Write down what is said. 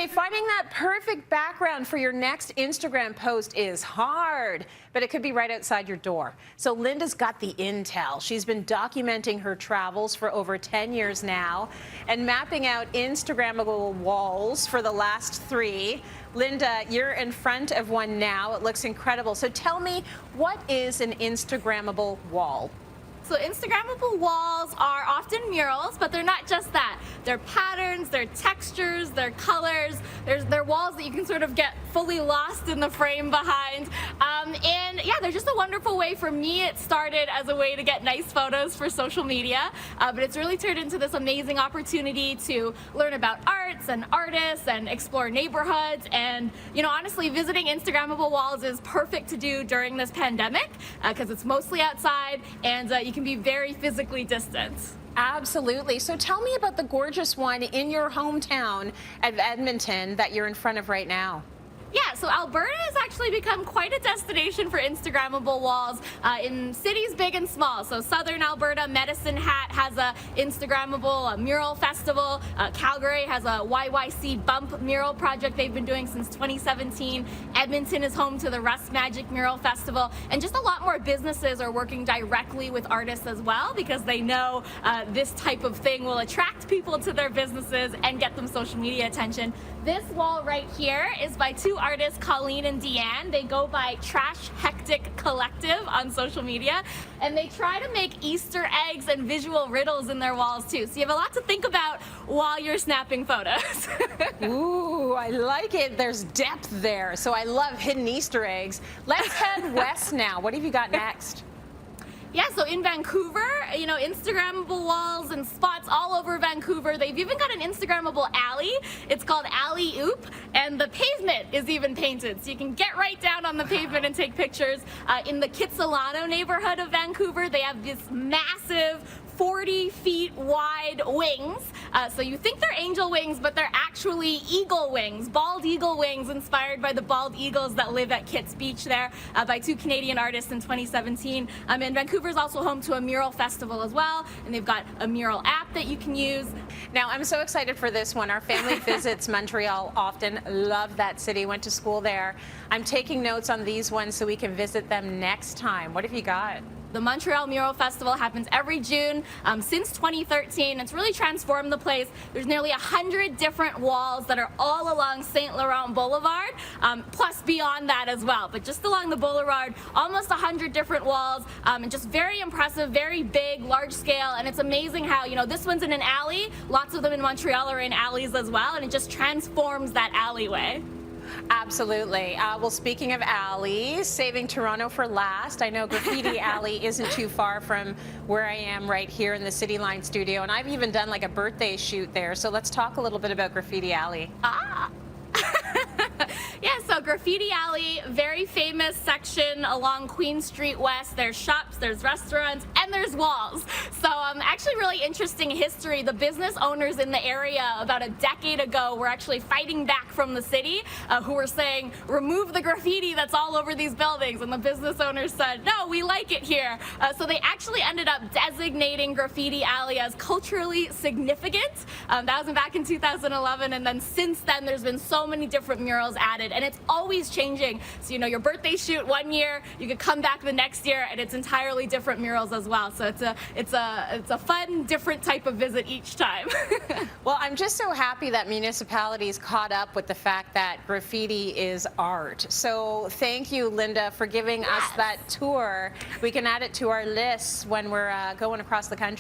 Okay, finding that perfect background for your next Instagram post is hard, but it could be right outside your door. So Linda's got the intel. She's been documenting her travels for over 10 years now and mapping out Instagrammable walls for the last 3. Linda, you're in front of one now. It looks incredible. So tell me, what is an Instagrammable wall? So Instagrammable walls are often murals, but they're not just that. They're patterns, they're textures, they're colors. They're walls that you can sort of get fully lost in the frame behind. And yeah, they're just a wonderful way. For me, it started as a way to get nice photos for social media, but it's really turned into this amazing opportunity to learn about arts and artists and explore neighborhoods. And, you know, honestly, visiting Instagrammable walls is perfect to do during this pandemic because it's mostly outside and you can be very physically distant. Absolutely. So tell me about the gorgeous one in your hometown of Edmonton that you're in front of right now. Yeah, so Alberta has actually become quite a destination for Instagrammable walls in cities big and small. So Southern Alberta, Medicine Hat has a Instagrammable mural festival. Calgary has a YYC Bump mural project they've been doing since 2017. Edmonton is home to the Rust Magic Mural Festival. And just a lot more businesses are working directly with artists as well because they know this type of thing will attract people to their businesses and get them social media attention. This wall right here is by 2 artists, Colleen and Deanne. They go by Trash Hectic Collective on social media, and they try to make Easter eggs and visual riddles in their walls too. So you have a lot to think about while you're snapping photos. Ooh, I like it. There's depth there. So I love hidden Easter eggs. Let's head west now. What have you got next? Yeah, so in Vancouver, you know, Instagrammable walls and spots all over Vancouver. They've even got an Instagrammable alley. It's called Alley Oop, and the pavement is even painted. So you can get right down on the pavement and take pictures. In the Kitsilano neighborhood of Vancouver, they have this massive 40 feet wide wings. So you think they're angel wings, but they're actually eagle wings, bald eagle wings inspired by the bald eagles that live at Kitts Beach there by 2 Canadian artists in 2017. And Vancouver is also home to a mural festival as well, and they've got a mural app that you can use. Now, I'm so excited for this one. Our family visits Montreal often. Love that city. Went to school there. I'm taking notes on these ones so we can visit them next time. What have you got? The Montreal Mural Festival happens every June since 2013. It's really transformed the place. There's nearly 100 different walls that are all along St. Laurent Boulevard, plus beyond that as well. But just along the boulevard, almost 100 different walls, and just very impressive, very big, large scale. And it's amazing how, you know, this one's in an alley. Lots of them in Montreal are in alleys as well, and it just transforms that alleyway. Absolutely. Well, speaking of alleys, saving Toronto for last, I know Graffiti Alley isn't too far from where I am right here in the Cityline studio, and I've even done like a birthday shoot there. So let's talk a little bit about Graffiti Alley. Yeah, so Graffiti Alley, very famous section along Queen Street West. There's shops, there's restaurants, and there's walls. So actually really interesting history. The business owners in the area about a decade ago were actually fighting back from the city who were saying, remove the graffiti that's all over these buildings. And the business owners said, no, we like it here. So they actually ended up designating Graffiti Alley as culturally significant. That was back in 2011. And then since then, there's been so many different murals added, and it's always changing. So, you know, your birthday shoot one year, you could come back the next year and it's entirely different murals as well. So it's a fun, different type of visit each time. Well, I'm just so happy that municipalities caught up with the fact that graffiti is art. So thank you, Linda, for giving us that tour. We can add it to our lists when we're going across the country.